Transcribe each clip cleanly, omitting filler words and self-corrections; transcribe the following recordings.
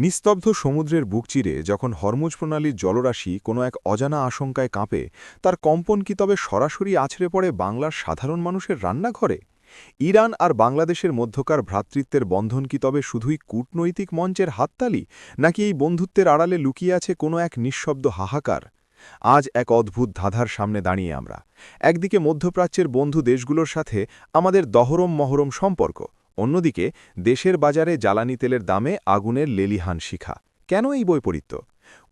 নিস্তব্ধ সমুদ্রের বুক চিরে যখন হরমুজ প্রণালীর জলরাশি কোনো এক অজানা আশঙ্কায় কাঁপে, তার কম্পন কি তবে সরাসরি আছড়ে পড়ে বাংলার সাধারণ মানুষের রান্নাঘরে? ইরান আর বাংলাদেশের মধ্যকার ভ্রাতৃত্বের বন্ধন কি তবে শুধুই কূটনৈতিক মঞ্চের হাততালি, নাকি এই বন্ধুত্বের আড়ালে লুকিয়ে আছে কোনো এক নিঃশব্দ হাহাকার? আজ এক অদ্ভুত ধাঁধার সামনে দাঁড়িয়ে আমরা। একদিকে মধ্যপ্রাচ্যের বন্ধু দেশগুলোর সাথে আমাদের দহরম মহরম সম্পর্ক, অন্যদিকে দেশের বাজারে জ্বালানি তেলের দামে আগুনের লেলিহান শিখা। কেন এই বৈপরীত্য?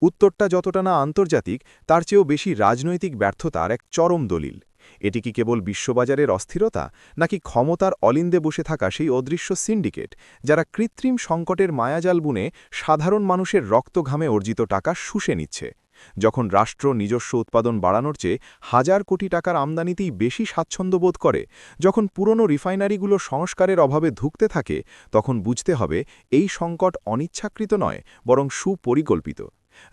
উত্তরটা যতটা না আন্তর্জাতিক, তার চেয়েও বেশি রাজনৈতিক ব্যর্থতার এক চরম দলিল। এটি কি কেবল বিশ্ববাজারের অস্থিরতা, নাকি ক্ষমতার অলিন্দে বসে থাকা সেই অদৃশ্য সিন্ডিকেট, যারা কৃত্রিম সংকটের মায়াজাল বুনে সাধারণ মানুষের রক্তঘামে অর্জিত টাকা শুষে নিচ্ছে? যখন রাষ্ট্র নিজস্ব উৎপাদন বাড়ানোর চেয়ে হাজার কোটি টাকার আমদানিতেই বেশি স্বাচ্ছন্দ্য বোধ করে, যখন পুরনো রিফাইনারিগুলো সংস্কারের অভাবে ধুঁকতে থাকে, তখন বুঝতে হবে এই সংকট অনিচ্ছাকৃত নয়, বরং সুপরিকল্পিত।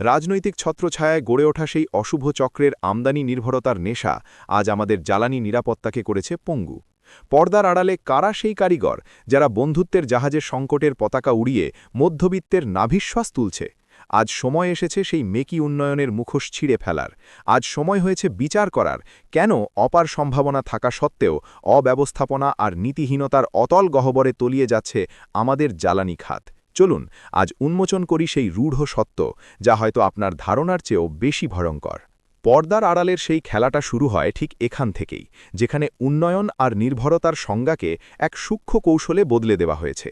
রাজনৈতিক ছত্রছায়ায় গড়ে ওঠা সেই অশুভ চক্রের আমদানি নির্ভরতার নেশা আজ আমাদের জ্বালানি নিরাপত্তাকে করেছে পঙ্গু। পর্দার আড়ালে কারা সেই কারিগর, যারা বন্ধুত্বের জাহাজের সংকটের পতাকা উড়িয়ে মধ্যবিত্তের নাভিশ্বাস তুলছে? আজ সময় এসেছে সেই মেকি উন্নয়নের মুখোশ ছিঁড়ে ফেলার। আজ সময় হয়েছে বিচার করার, কেন অপার সম্ভাবনা থাকা সত্ত্বেও অব্যবস্থাপনা আর নীতিহীনতার অতল গহ্বরে তলিয়ে যাচ্ছে আমাদের জ্বালানি খাত। চলুন আজ উন্মোচন করি সেই রূঢ় সত্য, যা হয়তো আপনার ধারণার চেয়েও বেশি ভয়ঙ্কর। পর্দার আড়ালের সেই খেলাটা শুরু হয় ঠিক এখান থেকেই, যেখানে উন্নয়ন আর নির্ভরতার সংজ্ঞাকে এক সূক্ষ্ম কৌশলে বদলে দেওয়া হয়েছে।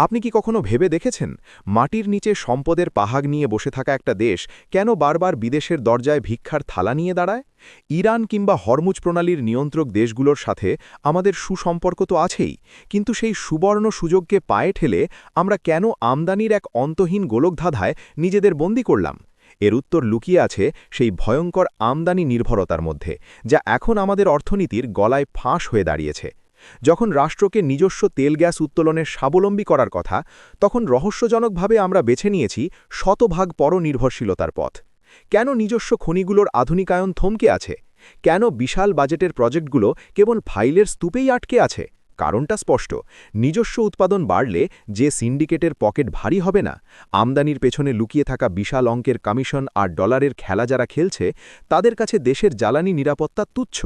আপনি কি কখনো ভেবে দেখেছেন, মাটির নিচে সম্পদের পাহাড় নিয়ে বসে থাকা একটা দেশ কেন বারবার বিদেশের দরজায় ভিক্ষার থালা নিয়ে দাঁড়ায়? ইরান কিংবা হরমুজ প্রণালীর নিয়ন্ত্রক দেশগুলোর সাথে আমাদের সুসম্পর্ক তো আছেই, কিন্তু সেই সুবর্ণ সুযোগকে পায়ে ঠেলে আমরা কেন আমদানির এক অন্তহীন গোলকধাঁধায় নিজেদের বন্দী করলাম? এর উত্তর লুকিয়ে আছে সেই ভয়ঙ্কর আমদানি নির্ভরতার মধ্যে, যা এখন আমাদের অর্থনীতির গলায় ফাঁস হয়ে দাঁড়িয়েছে। যখন রাষ্ট্রকে নিজস্ব তেল গ্যাস উত্তোলনের স্বাবলম্বী করার কথা, তখন রহস্যজনকভাবে আমরা বেছে নিয়েছি শতভাগ পরনির্ভরশীলতার পথ। কেন নিজস্ব খনিগুলোর আধুনিকায়ন থমকে আছে? কেন বিশাল বাজেটের প্রজেক্টগুলো কেবল ফাইলের স্তূপেই আটকে আছে? কারণটা স্পষ্ট, নিজস্ব উৎপাদন বাড়লে যে সিন্ডিকেটের পকেট ভারী হবে না, আমদানির পেছনে লুকিয়ে থাকা বিশাল অঙ্কের কমিশন আর ডলারের খেলা যারা খেলছে, তাদের কাছে দেশের জ্বালানি নিরাপত্তা তুচ্ছ।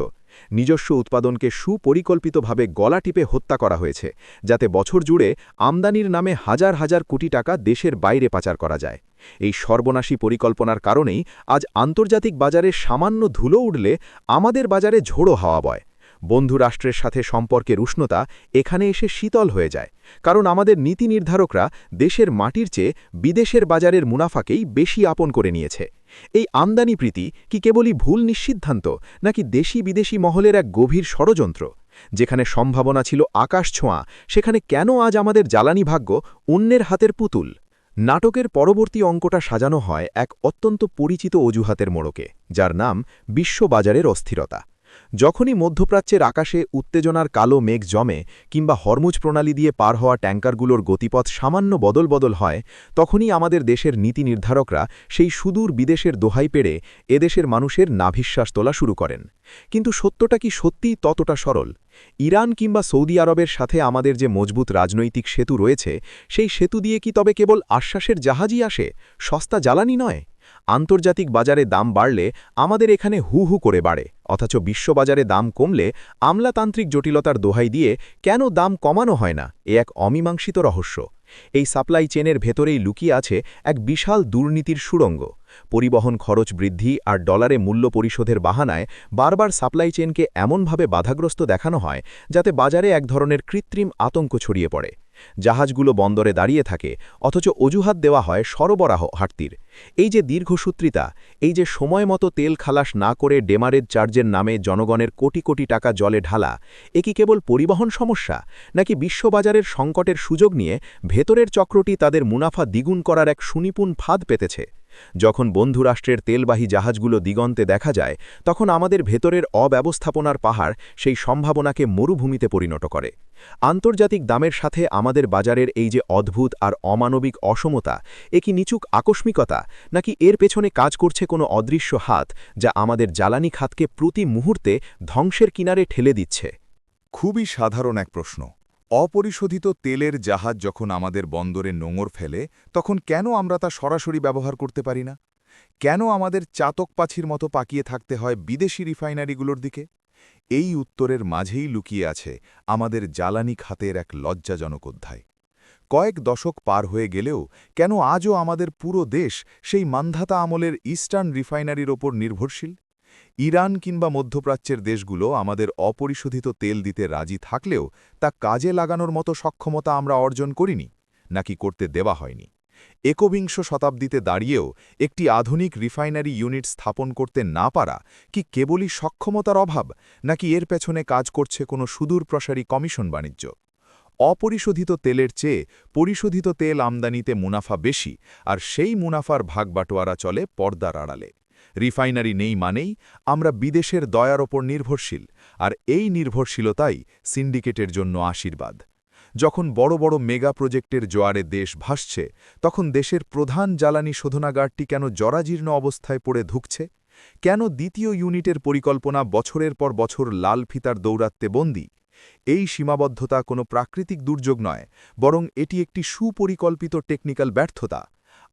নিজস্ব উৎপাদনকে সুপরিকল্পিতভাবে গলা টিপে হত্যা করা হয়েছে, যাতে বছর জুড়ে আমদানির নামে হাজার হাজার কোটি টাকা দেশের বাইরে পাচার করা যায়। এই সর্বনাশী পরিকল্পনার কারণেই আজ আন্তর্জাতিক বাজারে সামান্য ধুলো উঠলে আমাদের বাজারে ঝোড়ো হাওয়া বয়। বন্ধু রাষ্ট্রের সাথে সম্পর্কের উষ্ণতা এখানে এসে শীতল হয়ে যায়, কারণ আমাদের নীতি নির্ধারকরা দেশের মাটির চেয়ে বিদেশের বাজারের মুনাফাকেই বেশি আপন করে নিয়েছে। এই আমদানি প্রীতি কি কেবলই ভুল নিঃসিদ্ধান্ত, নাকি দেশি বিদেশি মহলের এক গভীর ষড়যন্ত্র? যেখানে সম্ভাবনা ছিল আকাশ ছোঁয়া, সেখানে কেন আজ আমাদের জ্বালানি ভাগ্য অন্যের হাতের পুতুল? নাটকের পরবর্তী অঙ্কটা সাজানো হয় এক অত্যন্ত পরিচিত অজুহাতের মোড়কে, যার নাম বিশ্ববাজারের অস্থিরতা। যখনই মধ্যপ্রাচ্যের আকাশে উত্তেজনার কালো মেঘ জমে, কিংবা হরমুজ প্রণালী দিয়ে পার হওয়া ট্যাঙ্কারগুলোর গতিপথ সামান্য বদল হয়, তখনই আমাদের দেশের নীতি নির্ধারকরা সেই সুদূর বিদেশের দোহাই পেড়ে এদেশের মানুষের নাভিশ্বাস তোলা শুরু করেন। কিন্তু সত্যটা কি সত্যিই ততটা সরল? ইরান কিংবা সৌদি আরবের সাথে আমাদের যে মজবুত রাজনৈতিক সেতু রয়েছে, সেই সেতু দিয়ে কি তবে কেবল আশ্বাসের জাহাজই আসে, সস্তা জ্বালানি নয়? আন্তর্জাতিক বাজারে দাম বাড়লে আমাদের এখানে হু হু করে বাড়ে, অথচ বিশ্ববাজারে দাম কমলে আমলাতান্ত্রিক জটিলতার দোহাই দিয়ে কেন দাম কমানো হয় না, এ এক অমীমাংসিত রহস্য। এই সাপ্লাই চেনের ভেতরেই লুকিয়ে আছে এক বিশাল দুর্নীতির সুড়ঙ্গ। পরিবহন খরচ বৃদ্ধি আর ডলারে মূল্য পরিশোধের বাহানায় বারবার সাপ্লাই চেনকে এমনভাবে বাধাগ্রস্ত দেখানো হয়, যাতে বাজারে এক ধরনের কৃত্রিম আতঙ্ক ছড়িয়ে পড়ে। জাহাজগুলো বন্দরে দাঁড়িয়ে থাকে, অথচ অজুহাত দেওয়া হয় সরবরাহ ঘাটতির। এই যে দীর্ঘসূত্রিতা, এই যে সময় মতো তেল খালাস না করে ডেমারেজ চার্জের নামে জনগণের কোটি কোটি টাকা জলে ঢালা, এ কি কেবল পরিবহন সমস্যা, নাকি বিশ্ববাজারের সংকটের সুযোগ নিয়ে ভেতরের চক্রটি তাদের মুনাফা দ্বিগুণ করার এক সুনিপুণ ফাঁদ পেতেছে? যখন বন্ধুরাষ্ট্রের তেলবাহী জাহাজগুলো দিগন্তে দেখা যায়, তখন আমাদের ভেতরের অব্যবস্থাপনার পাহাড় সেই সম্ভাবনাকে মরুভূমিতে পরিণত করে। আন্তর্জাতিক দামের সাথে আমাদের বাজারের এই যে অদ্ভুত আর অমানবিক অসমতা, এ কি নিছক আকস্মিকতা, নাকি এর পেছনে কাজ করছে কোনো অদৃশ্য হাত, যা আমাদের জ্বালানি খাতকে প্রতি মুহূর্তে ধ্বংসের কিনারে ঠেলে দিচ্ছে? খুবই সাধারণ এক প্রশ্ন, অপরিশোধিত তেলের জাহাজ যখন আমাদের বন্দরে নোঙর ফেলে তখন কেন আমরা তা সরাসরি ব্যবহার করতে পারি না? কেন আমাদের চাতক পাছির মতো পাকিয়ে থাকতে হয় বিদেশি রিফাইনারিগুলোর দিকে? এই উত্তরের মাঝেই লুকিয়ে আছে আমাদের জ্বালানি খাতের এক লজ্জাজনক অধ্যায়। কয়েক দশক পার হয়ে গেলেও কেন আজও আমাদের পুরো দেশ সেই মান্ধাতা আমলের ইস্টার্ন রিফাইনারির ওপর নির্ভরশীল? ইরান কিংবা মধ্যপ্রাচ্যের দেশগুলো আমাদের অপরিশোধিত তেল দিতে রাজি থাকলেও তা কাজে লাগানোর মতো সক্ষমতা আমরা অর্জন করিনি, নাকি করতে দেওয়া হয়নি? একবিংশ শতাব্দীতে দাঁড়িয়েও একটি আধুনিক রিফাইনারি ইউনিট স্থাপন করতে না পারা কি কেবলই সক্ষমতার অভাব, নাকি এর পেছনে কাজ করছে কোনো সুদূরপ্রসারী কমিশন বাণিজ্য? অপরিশোধিত তেলের চেয়ে পরিশোধিত তেল আমদানিতে মুনাফা বেশি, আর সেই মুনাফার ভাগবাটোয়ারা চলে পর্দার আড়ালে। রিফাইনারি নেই মানেই আমরা বিদেশের দয়ার ওপর নির্ভরশীল, আর এই নির্ভরশীলতাই সিন্ডিকেটের জন্য আশীর্বাদ। যখন বড় বড় মেগা প্রজেক্টের জোয়ারে দেশ ভাসছে, তখন দেশের প্রধান জ্বালানি শোধনাগারটি কেন জরাজীর্ণ অবস্থায় পড়ে ধুঁকছে? কেন দ্বিতীয় ইউনিটের পরিকল্পনা বছরের পর বছর লাল ফিতার দৌরাত্মে বন্দী? এই সীমাবদ্ধতা কোনো প্রাকৃতিক দুর্যোগ নয়, বরং এটি একটি সুপরিকল্পিত টেকনিক্যাল ব্যর্থতা।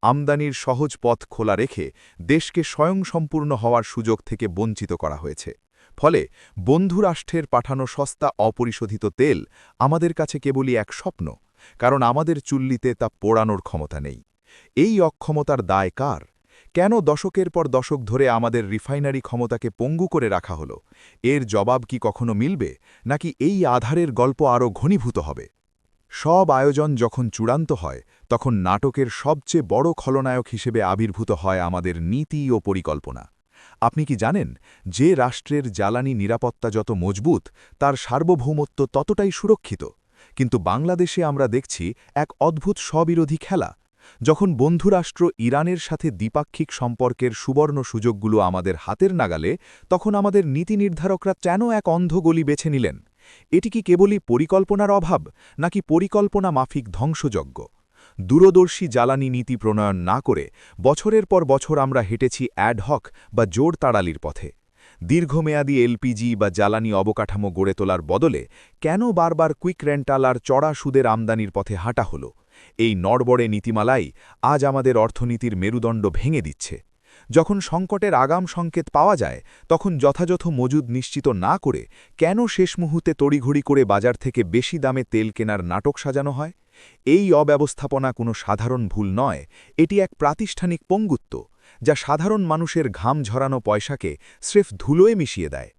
আমদানির সহজ পথ খোলা রেখে দেশকে স্বয়ংসম্পূর্ণ হওয়ার সুযোগ থেকে বঞ্চিত করা হয়েছে। ফলে বন্ধুরাষ্ট্রের পাঠানো সস্তা অপরিশোধিত তেল আমাদের কাছে কেবলই এক স্বপ্ন, কারণ আমাদের চুল্লিতে তা পোড়ানোর ক্ষমতা নেই। এই অক্ষমতার দায় কার? কেন দশকের পর দশক ধরে আমাদের রিফাইনারি ক্ষমতাকে পঙ্গু করে রাখা হলো? এর জবাব কি কখনো মিলবে, নাকি এই আধারের গল্প আরও ঘনীভূত হবে? সব আয়োজন যখন চূড়ান্ত হয়, তখন নাটকের সবচেয়ে বড় খলনায়ক হিসেবে আবির্ভূত হয় আমাদের নীতি ও পরিকল্পনা। আপনি কি জানেন, যে রাষ্ট্রের জ্বালানি নিরাপত্তা যত মজবুত, তার সার্বভৌমত্ব ততটাই সুরক্ষিত? কিন্তু বাংলাদেশে আমরা দেখছি এক অদ্ভুত স্ববিরোধী খেলা। যখন বন্ধুরাষ্ট্র ইরানের সাথে দ্বিপাক্ষিক সম্পর্কের সুবর্ণ সুযোগগুলো আমাদের হাতের নাগালে, তখন আমাদের নীতি নির্ধারকরা কেন এক অন্ধ গলি বেছে নিলেন? এটি কি কেবলই পরিকল্পনার অভাব, নাকি পরিকল্পনা মাফিক ধ্বংসযজ্ঞ? দূরদর্শী জ্বালানি নীতি প্রণয়ন না করে বছরের পর বছর আমরা হেঁটেছি অ্যাডহক বা জোর তাড়ালির পথে। দীর্ঘমেয়াদী এলপিজি বা জ্বালানি অবকাঠামো গড়ে তোলার বদলে কেন বারবার কুইক রেন্টাল আর চড়া সুদের আমদানির পথে হাঁটা হলো? এই নড়বড়ে নীতিমালাই আজ আমাদের অর্থনীতির মেরুদণ্ড ভেঙে দিচ্ছে। যখন সংকটের আগাম সংকেত পাওয়া যায়, তখন যথাযথ মজুদ নিশ্চিত না করে কেন শেষ মুহূর্তে তড়িঘড়ি করে বাজার থেকে বেশি দামে তেল কেনার নাটক সাজানো হয়? এই অব্যবস্থাপনা কোনো সাধারণ ভুল নয়, এটি এক প্রাতিষ্ঠানিক পঙ্গুত্ব, যা সাধারণ মানুষের ঘাম ঝরানো পয়সাকে স্রেফ ধুলোয় মিশিয়ে দেয়।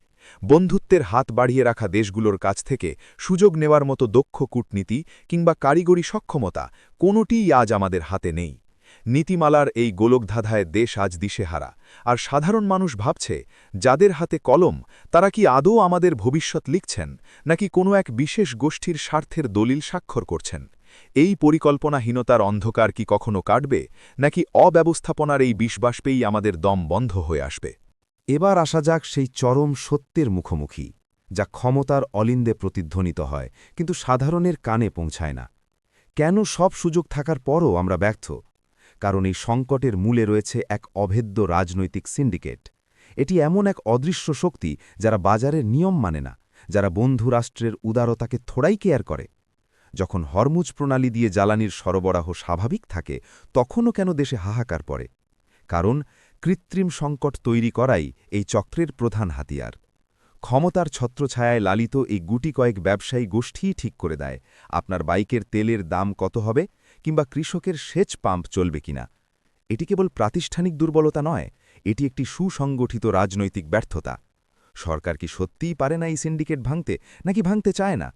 বন্ধুত্বের হাত বাড়িয়ে রাখা দেশগুলোর কাছ থেকে সুযোগ নেওয়ার মতো দক্ষ কূটনীতি কিংবা কারিগরি সক্ষমতা কোনোটিই আজ আমাদের হাতে নেই। নীতিমালার এই গোলকধাঁধায় দেশ আজ দিশেহারা, আর সাধারণ মানুষ ভাবছে, যাদের হাতে কলম তারা কি আদৌ আমাদের ভবিষ্যৎ লিখছেন, নাকি কোনো এক বিশেষ গোষ্ঠীর স্বার্থের দলিল স্বাক্ষর করছেন? এই পরিকল্পনাহীনতার অন্ধকার কি কখনো কাটবে, নাকি অব্যবস্থাপনার এই বিষবাষ্পেই আমাদের দম বন্ধ হয়ে আসবে? এবার আসা যাক সেই চরম সত্যের মুখোমুখি, যা ক্ষমতার অলিন্দে প্রতিধ্বনিত হয় কিন্তু সাধারণের কানে পৌঁছায় না। কেন সব সুযোগ থাকার পরও আমরা ব্যর্থ? কারণ এই সংকটের মূলে রয়েছে এক অভেদ্য রাজনৈতিক সিন্ডিকেট। এটি এমন এক অদৃশ্য শক্তি যারা বাজারের নিয়ম মানে না, যারা বন্ধু রাষ্ট্রের উদারতাকে থোড়াই কেয়ার করে। যখন হরমুজ প্রণালী দিয়ে জ্বালানির সরবরাহ স্বাভাবিক থাকে, তখনও কেন দেশে হাহাকার পড়ে? কারণ কৃত্রিম সংকট তৈরি করাই এই চক্রের প্রধান হাতিয়ার। ক্ষমতার ছত্রছায়ায় লালিত এই গুটি কয়েক ব্যবসায়ী গোষ্ঠীই ঠিক করে দেয় আপনার বাইকের তেলের দাম কত হবে, কিংবা কৃষকের সেচ পাম্প চলবে কিনা। এটি কেবল প্রাতিষ্ঠানিক দুর্বলতা নয়, এটি একটি সুসংগঠিত রাজনৈতিক ব্যর্থতা। সরকার কি সত্যিই পারে না এই সিন্ডিকেট ভাঙতে, নাকি ভাঙতে চায় না?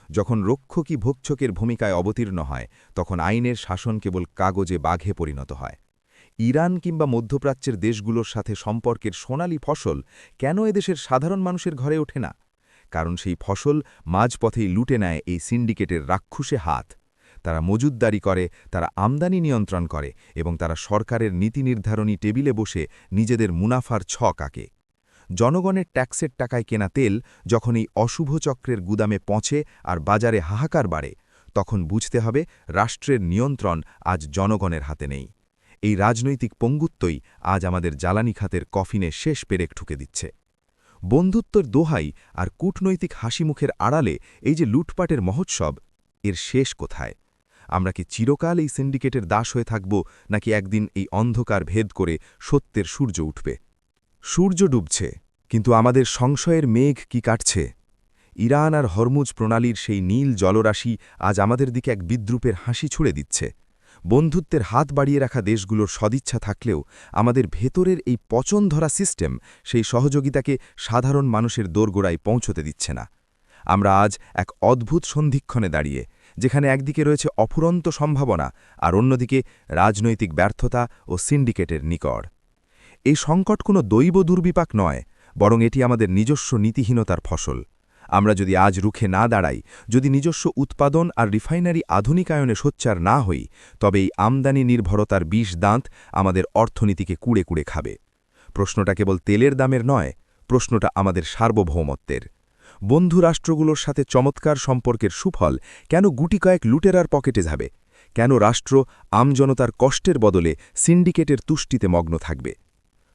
যখন রক্ষকী ভক্ষকের ভূমিকায় অবতীর্ণ হয়, তখন আইনের শাসন কেবল কাগজে বাঘে পরিণত হয়। ইরান কিংবা মধ্যপ্রাচ্যের দেশগুলোর সাথে সম্পর্কের সোনালি ফসল কেন এদেশের সাধারণ মানুষের ঘরে ওঠে না? কারণ সেই ফসল মাঝপথেই লুটে নেয় এই সিন্ডিকেটের রাক্ষুসে হাত। তারা মজুতদারি করে, তারা আমদানি নিয়ন্ত্রণ করে, এবং তারা সরকারের নীতি নির্ধারণী টেবিলে বসে নিজেদের মুনাফার ছক আঁকে। জনগণের ট্যাক্সের টাকায় কেনা তেল যখন এই অশুভ চক্রের গুদামে পৌঁছে আর বাজারে হাহাকার বাড়ে, তখন বুঝতে হবে রাষ্ট্রের নিয়ন্ত্রণ আজ জনগণের হাতে নেই। এই রাজনৈতিক পঙ্গুত্বই আজ আমাদের জ্বালানি খাতের কফিনে শেষ পেরেক ঠুকে দিচ্ছে। বন্ধুত্বর দোহাই আর কূটনৈতিক হাসিমুখের আড়ালে এই যে লুটপাটের মহোৎসব, এর শেষ কোথায়? আমরা কি চিরকাল এই সিন্ডিকেটের দাস হয়ে থাকব, নাকি একদিন এই অন্ধকার ভেদ করে সত্যের সূর্য উঠবে? সূর্য ডুবছে, কিন্তু আমাদের সংশয়ের মেঘ কি কাটছে? ইরান আর হরমুজ প্রণালীর সেই নীল জলরাশি আজ আমাদের দিকে এক বিদ্রুপের হাসি ছুড়ে দিচ্ছে। বন্ধুত্বের হাত বাড়িয়ে রাখা দেশগুলোর সদিচ্ছা থাকলেও আমাদের ভেতরের এই পচন ধরা সিস্টেম সেই সহযোগিতাকে সাধারণ মানুষের দোরগোড়ায় পৌঁছতে দিচ্ছে না। আমরা আজ এক অদ্ভুত সন্ধিক্ষণে দাঁড়িয়ে, যেখানে একদিকে রয়েছে অফুরন্ত সম্ভাবনা আর অন্যদিকে রাজনৈতিক ব্যর্থতা ও সিন্ডিকেটের নিকড়। এই সংকট কোনো দৈব দুর্বিপাক নয়, বরং এটি আমাদের নিজস্ব নীতিহীনতার ফসল। আমরা যদি আজ রুখে না দাঁড়াই, যদি নিজস্ব উৎপাদন আর রিফাইনারি আধুনিকায়নে সোচ্চার না হই, তবে এই আমদানি নির্ভরতার বিষ দাঁত আমাদের অর্থনীতিকে কুড়ে কুড়ে খাবে। প্রশ্নটা কেবল তেলের দামের নয়, প্রশ্নটা আমাদের সার্বভৌমত্বের। বন্ধু রাষ্ট্রগুলোর সাথে চমৎকার সম্পর্কের সুফল কেন গুটি কয়েক লুটেরার পকেটে যাবে? কেন রাষ্ট্র আমজনতার কষ্টের বদলে সিন্ডিকেটের তুষ্টিতে মগ্ন থাকবে?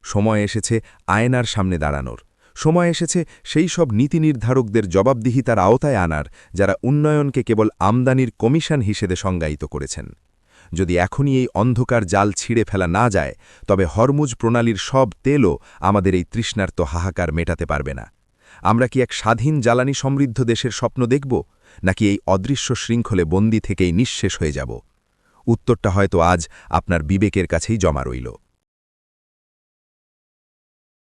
সময় এসেছে আয়নার সামনে দাঁড়ানোর। সময় এসেছে সেই সব নীতি নির্ধারকদের জবাবদিহিতার আওতায় আনার, যারা উন্নয়নকে কেবল আমদানির কমিশন হিসেবে সংজ্ঞায়িত করেছেন। যদি এখনই এই অন্ধকার জাল ছিঁড়ে ফেলা না যায়, তবে হরমুজ প্রণালীর সব তেলও আমাদের এই তৃষ্ণার্ত হাহাকার মেটাতে পারবে না। আমরা কি এক স্বাধীন জ্বালানি সমৃদ্ধ দেশের স্বপ্ন দেখব, নাকি এই অদৃশ্য শৃঙ্খলে বন্দী থেকেই নিঃশেষ হয়ে যাব? উত্তরটা হয়তো আজ আপনার বিবেকের কাছেই জমা রইল।